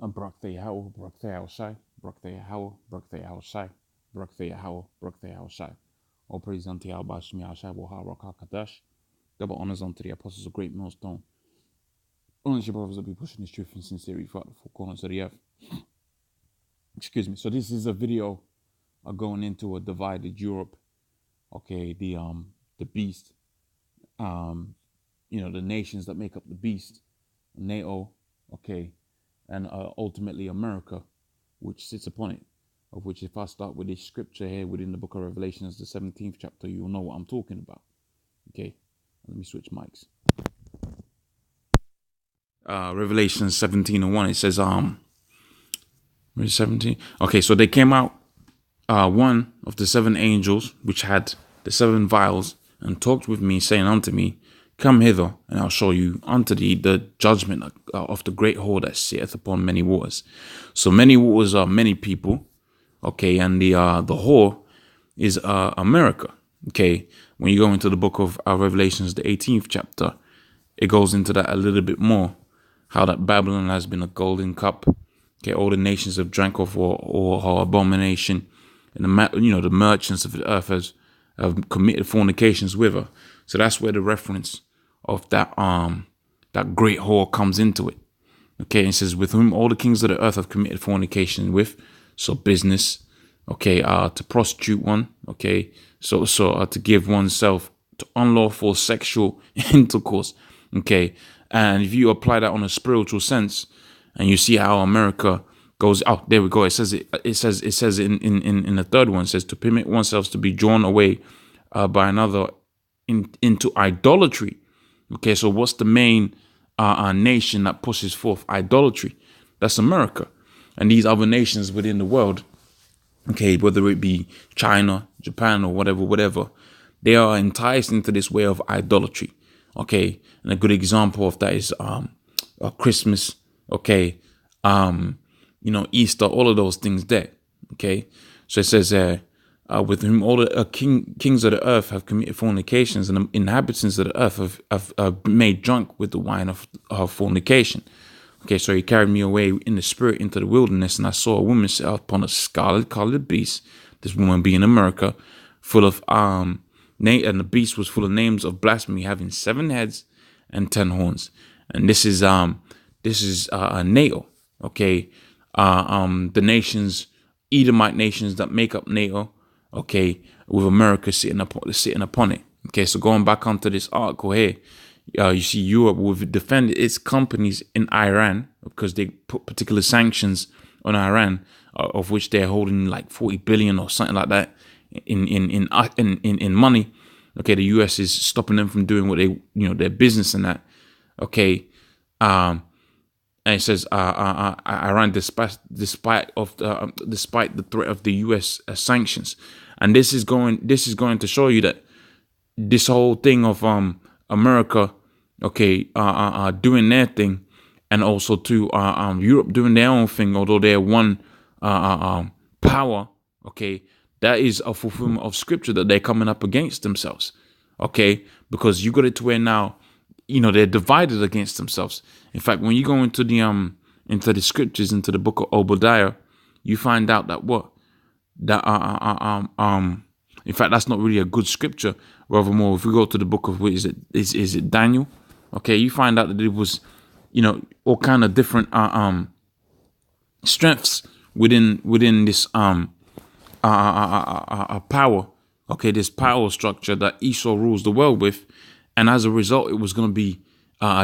Barak the Yahweh, Barak the Yahushai, Barak the Yahweh, Barak the Yahushai, Barak the Yahweh, Barak the Yahushai. All praise unto Yahweh Shem Yahushai, Waha Rakha Kadash. Double honors unto the apostles of Great Millstone. Honors your brothers that be pushing this truth and sincerity throughout the four corners of the earth. Excuse me. So this is a video going into a divided Europe. Okay, the beast. The nations that make up the beast, NATO. Okay, and ultimately America, which sits upon it. Of which, if I start with this scripture here within the book of Revelations, the 17th chapter, you'll know what I'm talking about. Okay, let me switch mics. Revelation 17:1. It says, 17. Okay, so they came out, one of the seven angels, which had the seven vials, and talked with me, saying unto me, Come hither, and I'll show you unto thee the judgment of the great whore that sitteth upon many waters. So many waters are many people. Okay, and the whore is America. Okay, when you go into the book of Revelations, the 18th chapter, it goes into that a little bit more. How that Babylon has been a golden cup. Okay, all the nations have drank of her abomination, and the merchants of the earth have committed fornications with her. So that's where the reference of that great whore comes into it. Okay, it says, with whom all the kings of the earth have committed fornication with. So business, okay, to prostitute one, okay, so to give oneself to unlawful sexual intercourse, okay. And if you apply that on a spiritual sense, and you see how America goes, oh, there we go. It says in the third one, it says to permit oneself to be drawn away by another into idolatry. Okay, so what's the main nation that pushes forth idolatry? That's America. And these other nations within the world, okay, whether it be China, Japan, or whatever, they are enticed into this way of idolatry. Okay, and a good example of that is Christmas. Okay, Easter, all of those things there. Okay, so it says with whom all the kings of the earth have committed fornications, and the inhabitants of the earth have made drunk with the wine of fornication. Okay, so he carried me away in the spirit into the wilderness, and I saw a woman sit upon a scarlet-colored beast. This woman being America, full of and the beast was full of names of blasphemy, having 7 heads and 10 horns. And this is NATO. Okay, the nations, Edomite nations that make up NATO. Okay, with America sitting upon it. Okay, so going back onto this article here, you see Europe will defend its companies in Iran because they put particular sanctions on Iran, of which they're holding like 40 billion or something like that in money. Okay, the US is stopping them from doing what they, their business and that. Okay, and it says Iran, despite the threat of the US sanctions, and this is going to show you that this whole thing of America, okay, doing their thing, and also to Europe doing their own thing, although they're one power, okay, that is a fulfillment of scripture that they're coming up against themselves, okay, because you got it to where now, they're divided against themselves. In fact, when you go into the scriptures, into the book of Obadiah, you find out that in fact, that's not really a good scripture. Rather more, if we go to the book of, is it Daniel? Okay, you find out that it was, all kind of different strengths within this power. Okay, this power structure that Esau rules the world with, and as a result, it was going to be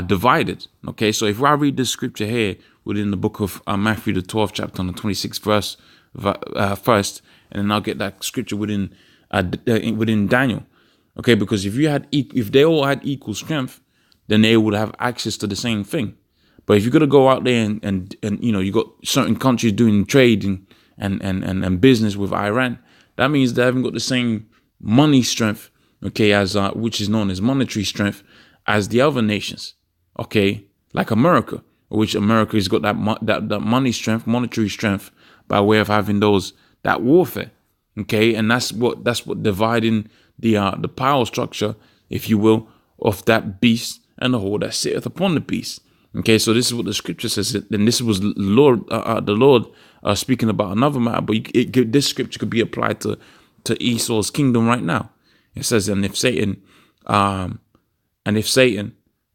divided. Okay, so if I read this scripture here within the book of Matthew, the 12th chapter, on the 26th verse first, and then I'll get that scripture within Daniel. Okay, because if they all had equal strength, then they would have access to the same thing. But if you're gonna go out there and you got certain countries doing trade and business with Iran, that means they haven't got the same money strength, okay, as which is known as monetary strength, as the other nations, okay, like America, which America has got that money strength, monetary strength, by way of having that warfare, okay, and that's what dividing the power structure, if you will, of that beast and the whore that sitteth upon the beast. Okay, so this is what the scripture says, and this was the Lord speaking about another matter. But this scripture could be applied to Esau's kingdom right now. It says, and if Satan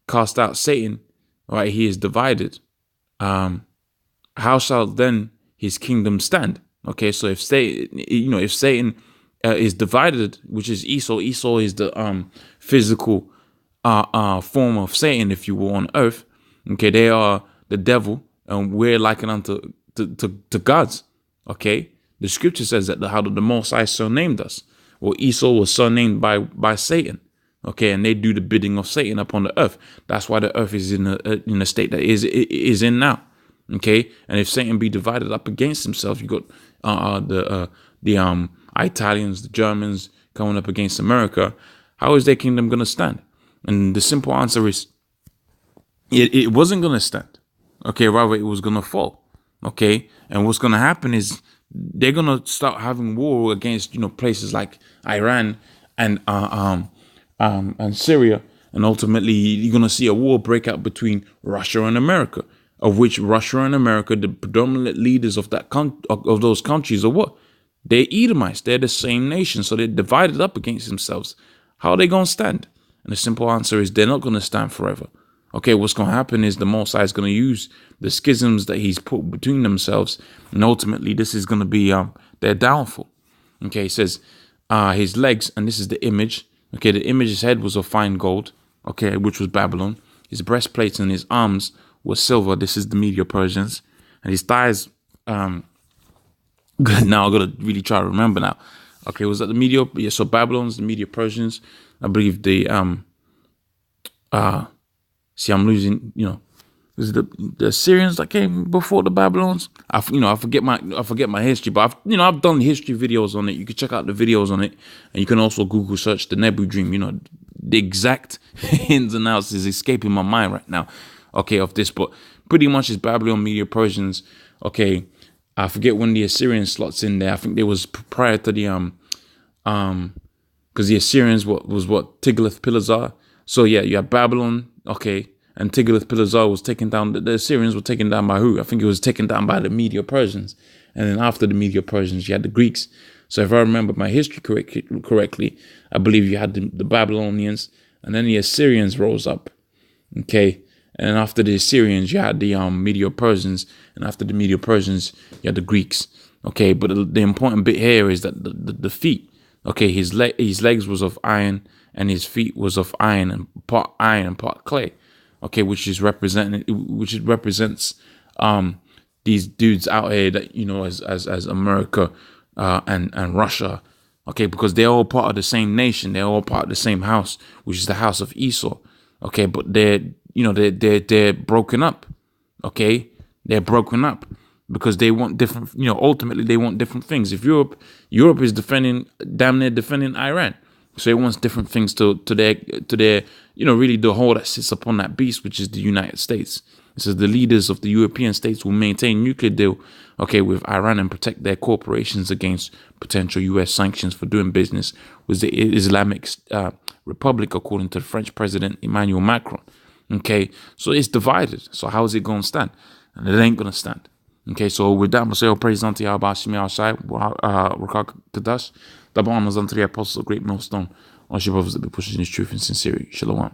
cast out Satan, right, he is divided. How shall then his kingdom stand? Okay, so if Satan is divided, which is Esau is the physical form of Satan, if you will, on earth. Okay, they are the devil, and we're likened unto to gods. Okay, the scripture says that how the Most High surnamed us. Well, Esau was surnamed by Satan. Okay, and they do the bidding of Satan upon the earth. That's why the earth is in a state that is in now. Okay, and if Satan be divided up against himself, you got the Italians, the Germans coming up against America. How is their kingdom going to stand? And the simple answer is, it wasn't going to stand. Okay, rather it was going to fall. Okay, and what's going to happen is they're going to start having war against places like Iran and Syria, and ultimately you're going to see a war break out between Russia and America, of which Russia and America, the predominant leaders of of those countries, are what? They're Edomites. They're the same nation, so they're divided up against themselves. How are they going to stand? And the simple answer is they're not going to stand forever. Okay, what's going to happen is the Most High is going to use the schisms that he's put between themselves, and ultimately this is going to be their downfall. Okay, it says his legs, and this is the image. Okay, the image's head was of fine gold, okay, which was Babylon. His breastplates and his arms were silver. This is the Medo-Persians. And his thighs, now I got to really try to remember now. Okay, was that the Medio? Yeah, so Babylon's the Medo-Persians. I believe I'm losing, is it the Assyrians that came before the Babylons? I forget my history, but I've done history videos on it. You can check out the videos on it, and you can also Google search the Nebu dream. The exact ins and outs is escaping my mind right now. Okay, of this, but pretty much it's Babylon, Medo-Persians. Okay, I forget when the Assyrian slots in there. I think there was prior to the because the Assyrians was Tiglath-Pileser. So yeah, you have Babylon. Okay. And Tiglath-Pileser was taken down. The Assyrians were taken down by who? I think it was taken down by the Medo-Persians. And then after the Medo-Persians, you had the Greeks. So if I remember my history correctly, I believe you had the Babylonians, and then the Assyrians rose up. Okay. And after the Assyrians, you had the Medo-Persians. And after the Medo-Persians, you had the Greeks. Okay. But the important bit here is that the feet. Okay. His legs was of iron, and his feet was of iron and part clay. Okay, which represents these dudes out here that as America and Russia. Okay, because they're all part of the same nation, they're all part of the same house, which is the house of Esau. Okay, but they're broken up. Okay, they're broken up because they want different. Ultimately they want different things. If Europe is damn near defending Iran. So it wants different things to their really the whole that sits upon that beast, which is the United States. It says the leaders of the European states will maintain nuclear deal, okay, with Iran and protect their corporations against potential U.S. sanctions for doing business with the Islamic Republic, according to the French President Emmanuel Macron. Okay, so it's divided. So how is it going to stand? And it ain't going to stand. Okay, so with that, I'm going to say all praise unto Yahweh Shemi Al-Shai, Rakak Kadash. The bond is unto the apostles of great millstone. All your brothers that be pushing this truth in sincerity. Shalom.